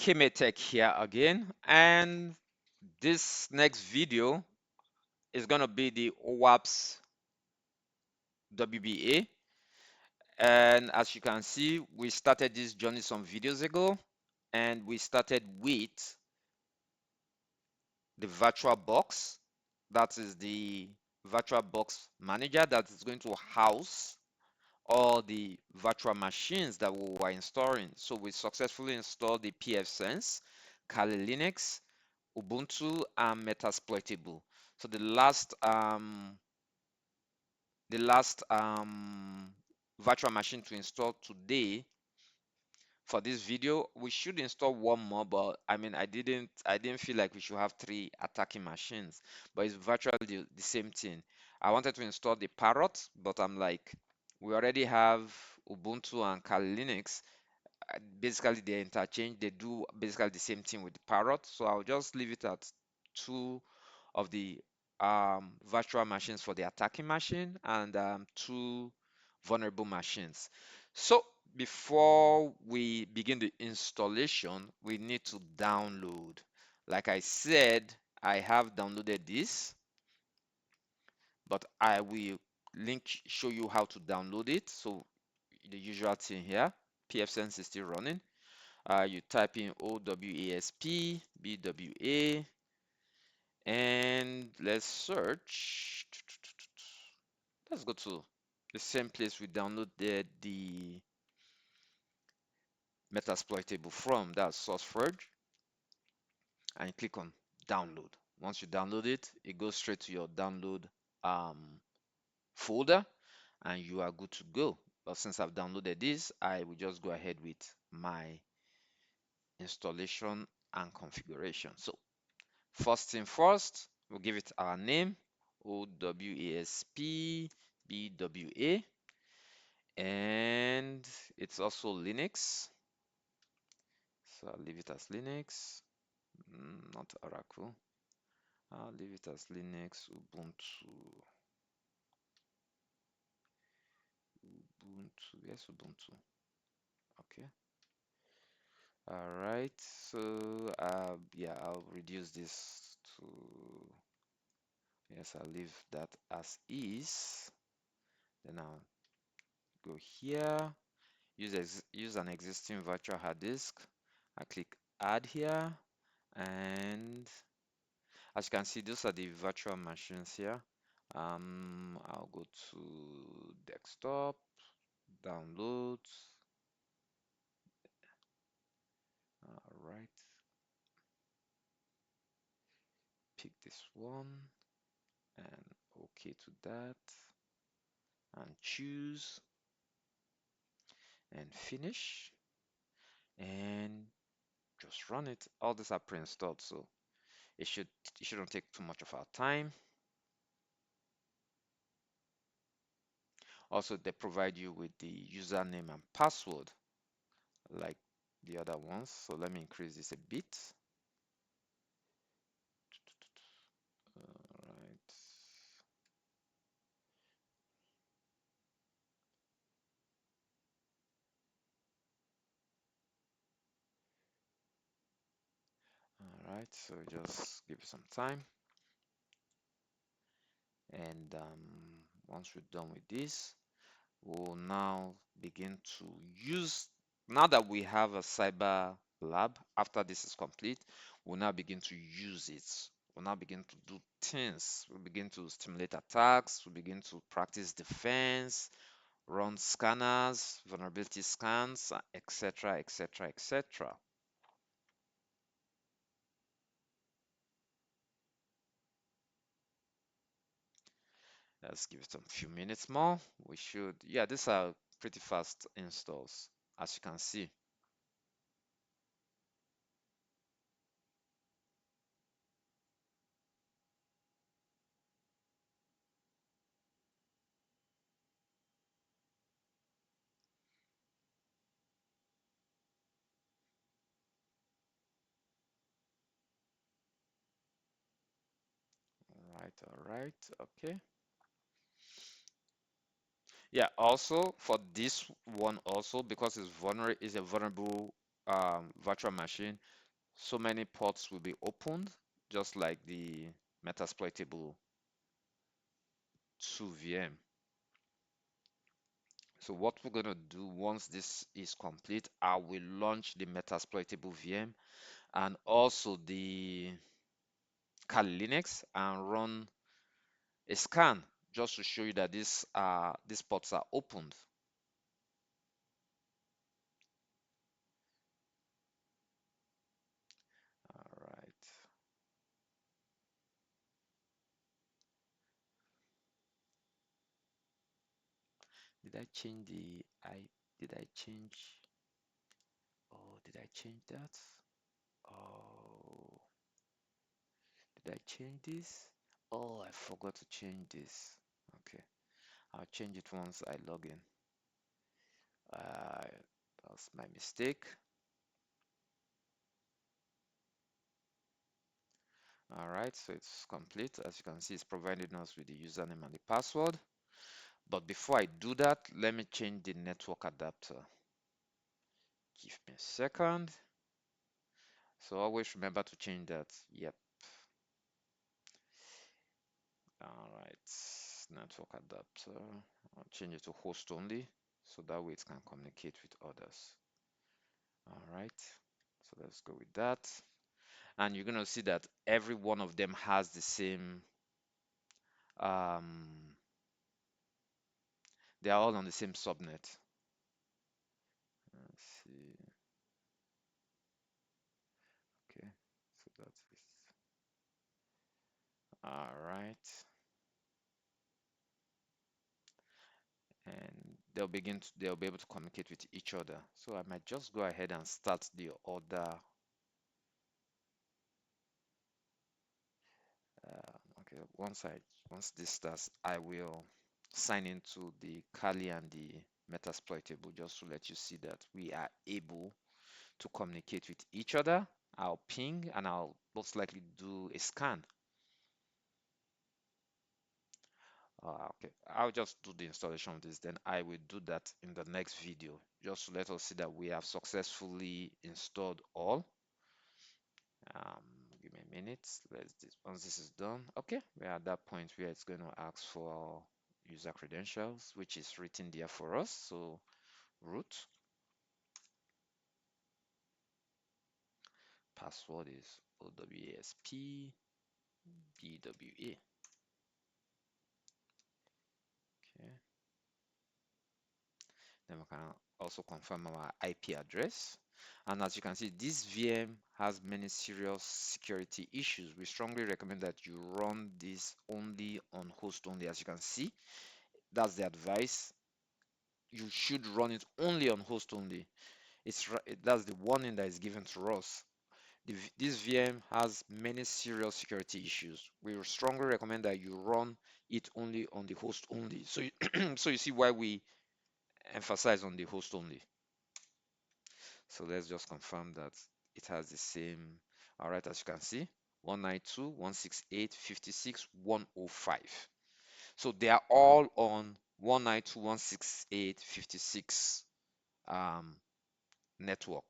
kaymade-tech here again, and this next video is gonna be the OWASP WBA. And as you can see, we started this journey some videos ago, and we started with the virtual box. That is the virtual box manager that is going to house all the virtual machines that we were installing. So we successfully installed the pfSense, Kali Linux, Ubuntu, and Metasploitable. So the last virtual machine to install today for this video, we should install one more, but I mean I didn't feel like we should have three attacking machines, but it's virtually the same thing. I wanted to install the Parrot, but I'm like, we already have Ubuntu and Kali Linux. Basically they interchange, they do basically the same thing with the Parrot, so I'll just leave it at two of the virtual machines for the attacking machine, and two vulnerable machines. So before we begin the installation, we need to download. Like I said, I have downloaded this, but I will show you how to download it. So the usual thing here, pfSense is still running. You type in OWASP BWA, and let's search. Let's go to the same place we downloaded the Metasploitable from, that's SourceForge, and click on download. Once you download it, it goes straight to your download folder, and you are good to go. But since I've downloaded this, I will just go ahead with my installation and configuration. So first thing first, we'll give it our name, OWASP BWA, and it's also Linux. So I'll leave it as Linux, not Oracle. I'll leave it as Linux, Ubuntu. Ubuntu, yes, Ubuntu. Okay. All right. So, yeah, I'll reduce this to, yes, I'll leave that as is. Then I'll go here, use an existing virtual hard disk. I click add here, and as you can see, those are the virtual machines here. I'll go to desktop, downloads. All right, pick this one and OK to that, and choose and finish, and just run it. All these are pre-installed, so it shouldn't take too much of our time. Also, they provide you with the username and password like the other ones. So let me increase this a bit. All right. All right, so just give it some time. And once we're done with this, we'll now begin to use, now that we have a cyber lab, after this is complete, we'll now begin to use it. We'll now begin to do things. We'll begin to stimulate attacks. We'll begin to practice defense, run scanners, vulnerability scans, etc., etc., etc. Let's give it a few minutes more. We should, yeah, these are pretty fast installs, as you can see. All right, okay. Yeah, also for this one also, because it's vulnerable, is a vulnerable virtual machine, so many ports will be opened, just like the Metasploitable 2 VM. So what we're going to do once this is complete, I will launch the Metasploitable VM and also the Kali Linux and run a scan just to show you that these ports are opened. All right. Did I change the I did I change? Oh, did I change that? Oh, did I change this? Oh, I forgot to change this. Okay, I'll change it once I log in. That's my mistake. All right, so it's complete. As you can see, it's providing us with the username and the password. But before I do that, let me change the network adapter. Give me a second. So always remember to change that. Yep. All right. Network adapter. I'll change it to host only so that way it can communicate with others. All right. So let's go with that. And you're going to see that every one of them has the same, um, they are all on the same subnet. Let's see. Okay. So that's it. All right. And they'll be able to communicate with each other. So I might just go ahead and start the other. Okay, once this starts, I will sign into the Kali and the Metasploitable just to let you see that we are able to communicate with each other. I'll ping and I'll most likely do a scan. Okay, I'll just do the installation of this, then I will do that in the next video, just to let us see that we have successfully installed all. Um, Give me a minute. Once this is done, okay, we're at that point where it's going to ask for user credentials, which is written there for us. So root, password is OWASP BWA. Okay, then we can also confirm our IP address. And as you can see, this VM has many serious security issues. We strongly recommend that you run this only on host only. As you can see, that's the advice. You should run it only on host only. That's the warning that is given to us. This VM has many serious security issues. We strongly recommend that you run it only on the host only. So so you see why we emphasize on the host only. So let's just confirm that it has the same. All right, as you can see, 192.168.56.105. So they are all on 192.168.56 network.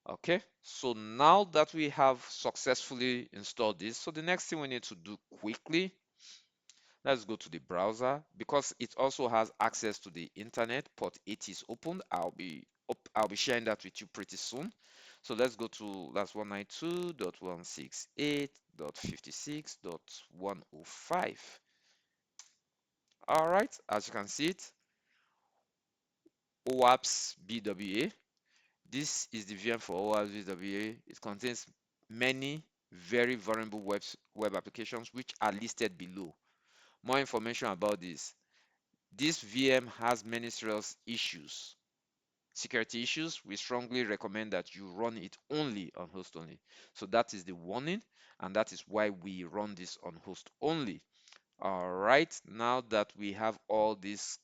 Okay, so now that we have successfully installed this, so the next thing we need to do quickly, let's go to the browser because it also has access to the internet. Port 80 is opened. I'll be sharing that with you pretty soon. So let's go to that's 192.168.56.105. All right, as you can see it, OWASP BWA. This is the VM for OWASP BWA. It contains many very vulnerable web applications which are listed below. More information about this. This VM has many serious issues, security issues. We strongly recommend that you run it only on host only. So that is the warning, and that is why we run this on host only. All right, now that we have all this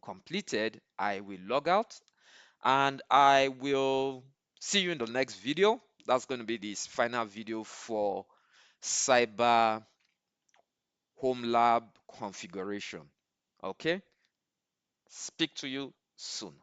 completed, I will log out and I will see you in the next video. That's going to be this final video for Cyber Home Lab configuration. Okay, speak to you soon.